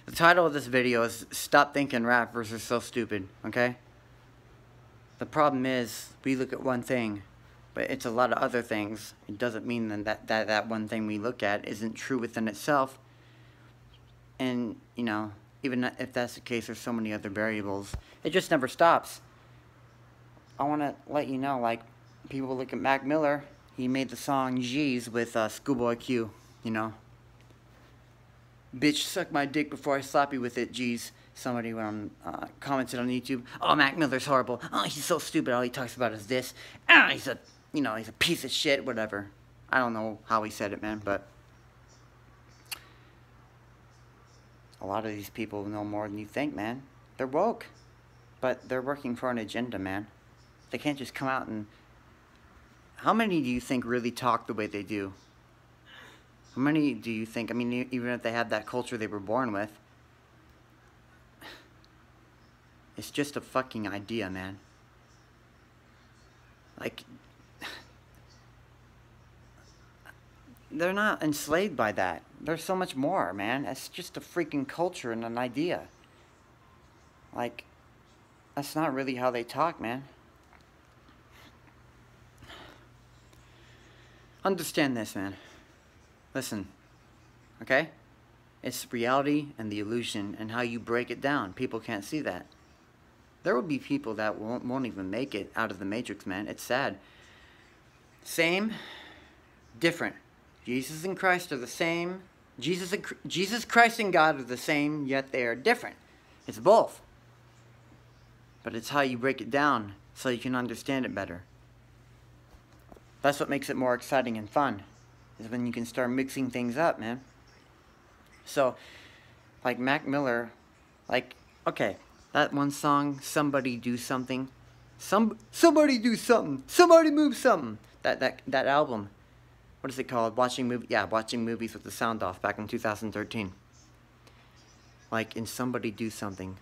The title of this video is Stop Thinking Rappers Are So Stupid, okay? The problem is, we look at one thing, but it's a lot of other things. It doesn't mean that one thing we look at isn't true within itself. And, you know, even if that's the case, there's so many other variables. It just never stops. I want to let you know, like, people look at Mac Miller. He made the song G's with Schoolboy Q, you know. Bitch, suck my dick before I slap you with it, G's. Somebody commented on YouTube, oh, Mac Miller's horrible. Oh, he's so stupid. All he talks about is this. Ah, he's a piece of shit, whatever. I don't know how he said it, man, but a lot of these people know more than you think, man. They're woke, but they're working for an agenda, man. They can't just come out and... How many do you think really talk the way they do? How many do you think, I mean, even if they have that culture they were born with, it's just a fucking idea, man. Like, they're not enslaved by that. There's so much more, man. It's just a freaking culture and an idea. Like, that's not really how they talk, man. Understand this, man. Listen, okay? It's reality and the illusion and how you break it down. People can't see that. There will be people that won't even make it out of the Matrix, man. It's sad. Same, different. Jesus and Christ are the same. Jesus Christ and God are the same, yet they are different. It's both. But it's how you break it down so you can understand it better. That's what makes it more exciting and fun, is when you can start mixing things up, man. So, like Mac Miller, like, okay, that one song, Somebody Do Something. Somebody do something. Somebody move something. That album. What is it called? Watching movies with the sound off back in 2013. Like, in Somebody Do Something.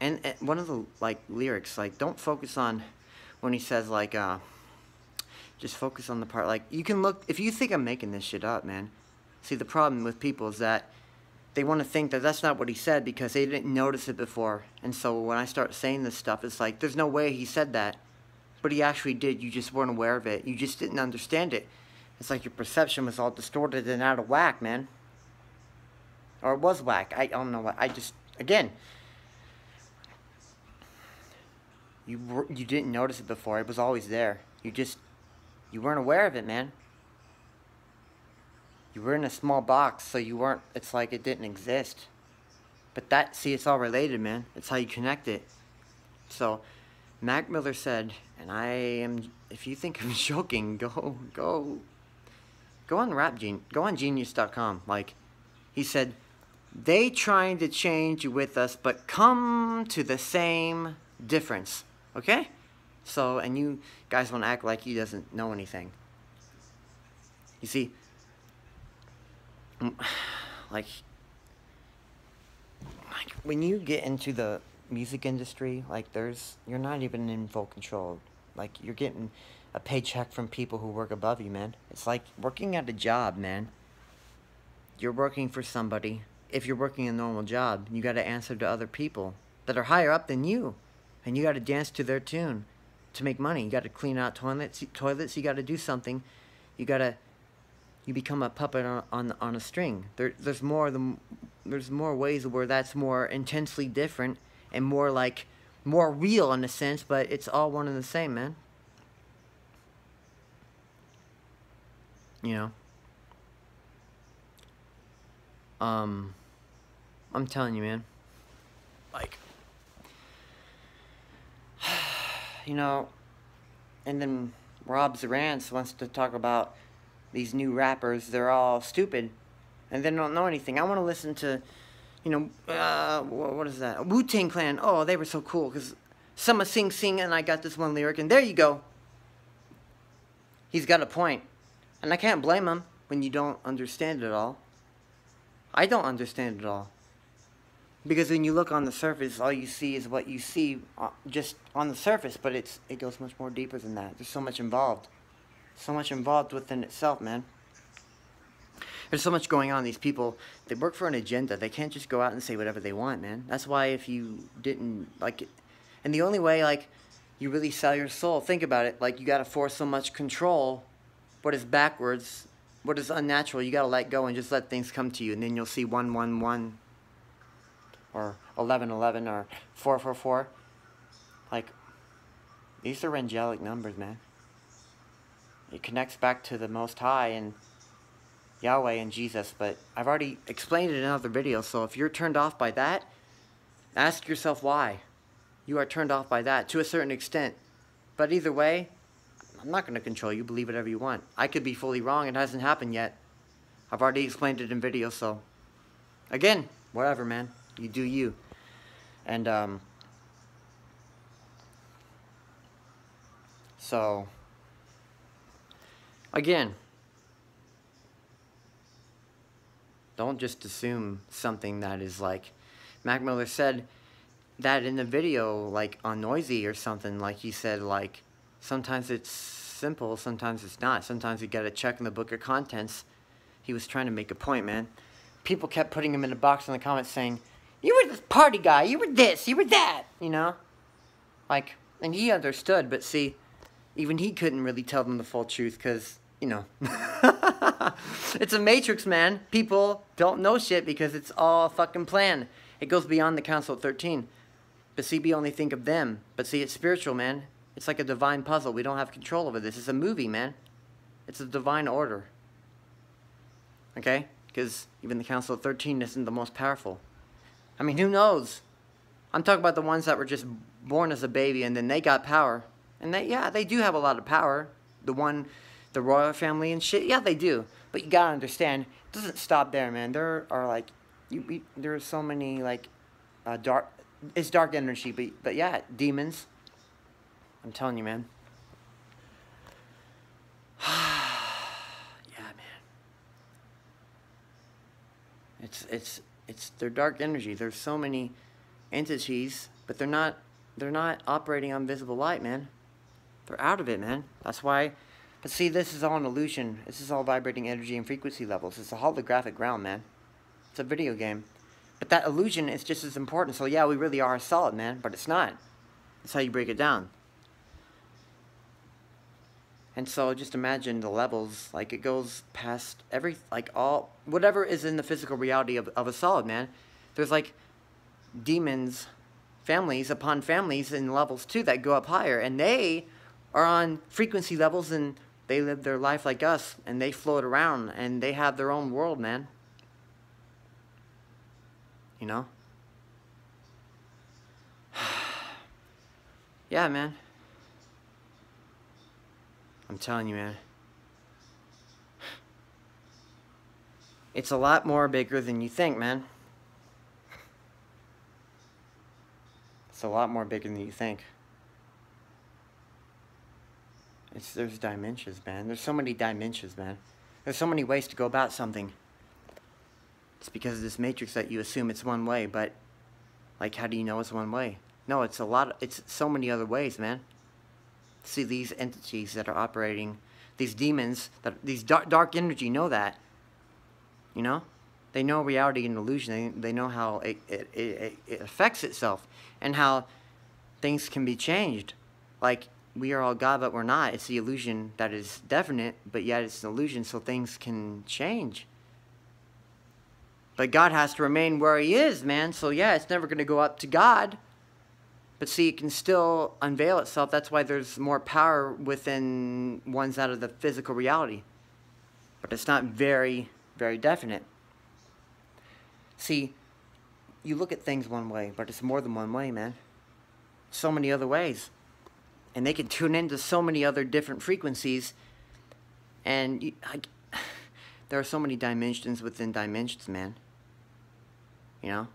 And one of the, like, lyrics, like, don't focus on when he says, like, just focus on the part, like, you can look, if you think I'm making this shit up, man. See, the problem with people is that they want to think that that's not what he said because they didn't notice it before. And so when I start saying this stuff, it's like, there's no way he said that. But he actually did, you just weren't aware of it. You just didn't understand it. It's like your perception was all distorted and out of whack, man. Or it was whack. I don't know what, again, you didn't notice it before. It was always there. You weren't aware of it, man. You were in a small box, so you weren't, it's like it didn't exist. But see, it's all related, man. It's how you connect it. So, Mac Miller said, and if you think I'm joking, go on Genius.com. Like, he said, they trying to change you with us, but come to the same difference. Okay? So, and you guys want to act like he doesn't know anything. You see, like when you get into the music industry, like you're not even in full control. Like, you're getting a paycheck from people who work above you, man. It's like working at a job, man. You're working for somebody. If you're working a normal job, you got to answer to other people that are higher up than you, and you got to dance to their tune to make money. You got to clean out toilets. You got to do something. You become a puppet on a string. There's more ways where that's more intensely different and more real in a sense, but it's all one and the same, man. You know. I'm telling you, man. Like, you know, and then Rob Zarance wants to talk about these new rappers. They're all stupid, and they don't know anything. I want to listen to, you know, what is that? Wu-Tang Clan. Oh, they were so cool, because Summer Sing, and I got this one lyric, and there you go. He's got a point, and I can't blame him when you don't understand it all. I don't understand it all. Because when you look on the surface, all you see is what you see just on the surface, but it goes much more deeper than that. There's so much involved. So much involved within itself, man. There's so much going on. These people, they work for an agenda. They can't just go out and say whatever they want, man. That's why if you didn't, like, and the only way, like, you really sell your soul, think about it, like, you got to force so much control. What is backwards, what is unnatural, you got to let go and just let things come to you. And then you'll see 111 or 1111 or 444. Like, these are angelic numbers, man. It connects back to the Most High and Yahweh and Jesus, but I've already explained it in other videos, so if you're turned off by that, ask yourself why. You are turned off by that, to a certain extent. But either way, I'm not going to control you, believe whatever you want. I could be fully wrong, it hasn't happened yet. I've already explained it in videos, so... Again, whatever, man. You do you. And, so... Again... Don't just assume something that is like... Mac Miller said that in the video, like, on Noisy or something. Like, he said, like, sometimes it's simple, sometimes it's not. Sometimes you gotta check in the book of contents. He was trying to make a point, man. People kept putting him in a box in the comments saying, you were this party guy, you were this, you were that, you know? Like, and he understood, but see, even he couldn't really tell them the full truth, because... You know, it's a matrix, man. People don't know shit because it's all fucking planned. It goes beyond the Council of 13. But see, we only think of them. But see, it's spiritual, man. It's like a divine puzzle. We don't have control over this. It's a movie, man. It's a divine order. Okay? Because even the Council of 13 isn't the most powerful. I mean, who knows? I'm talking about the ones that were just born as a baby and then they got power. And they, yeah, they do have a lot of power. The royal family and shit, yeah, they do. But you gotta understand, it doesn't stop there, man. There are like, there are so many like, it's dark energy, but yeah, demons. I'm telling you, man. Yeah, man. They're dark energy. There's so many entities, but they're not operating on visible light, man. They're out of it, man. That's why. But see, this is all an illusion. This is all vibrating energy and frequency levels. It's a holographic realm, man. It's a video game. But that illusion is just as important. So yeah, we really are solid, man. But it's not. That's how you break it down. And so just imagine the levels. Like, it goes past whatever is in the physical reality of a solid, man. There's like demons, families upon families in levels too that go up higher. And they are on frequency levels and they live their life like us, and they float around, and they have their own world, man. You know? Yeah, man. I'm telling you, man. It's a lot more bigger than you think, man. It's a lot more bigger than you think. There's dimensions, man. There's so many dimensions, man. There's so many ways to go about something. It's because of this matrix that you assume it's one way, but, like, how do you know it's one way? No, it's so many other ways, man. See, these entities that are operating, these demons, these dark energy know that. You know? They know reality and illusion. They know how it affects itself and how things can be changed. Like, we are all God, but we're not. It's the illusion that is definite, but yet it's an illusion, so things can change. But God has to remain where he is, man. So yeah, it's never going to go up to God. But see, it can still unveil itself. That's why there's more power within ones out of the physical reality. But it's not very, very definite. See, you look at things one way, but it's more than one way, man. So many other ways. And they can tune into so many other different frequencies. And there are so many dimensions within dimensions, man. You know?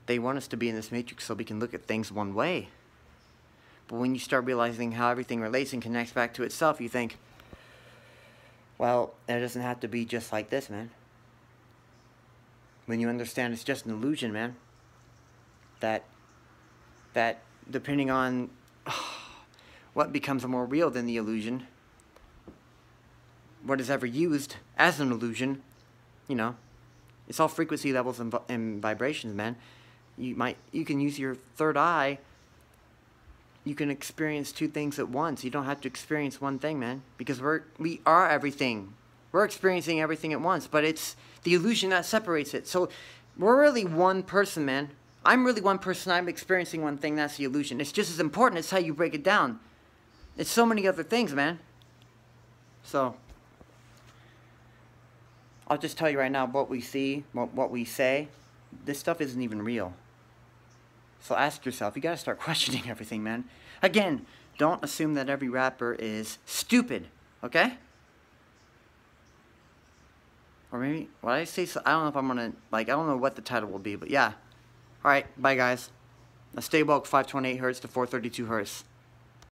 They want us to be in this matrix so we can look at things one way. But when you start realizing how everything relates and connects back to itself, you think, well, it doesn't have to be just like this, man. When you understand it's just an illusion, man. That depending on what becomes more real than the illusion, what is ever used as an illusion You know, it's all frequency levels and vibrations, man. You can use your third eye. You can experience two things at once. You don't have to experience one thing, man, because we are everything. We're experiencing everything at once, but it's the illusion that separates it. So we're really one person, man. I'm really one person. I'm experiencing one thing. That's the illusion. It's just as important. It's how you break it down. It's so many other things, man. So I'll just tell you right now, what we see, what we say, this stuff isn't even real. So ask yourself, you gotta start questioning everything, man. Again, don't assume that every rapper is stupid, okay? Or maybe, what I say, so I don't know if I'm gonna, I don't know what the title will be, but yeah. Alright, bye guys. Stay woke, 528 Hz to 432 Hz.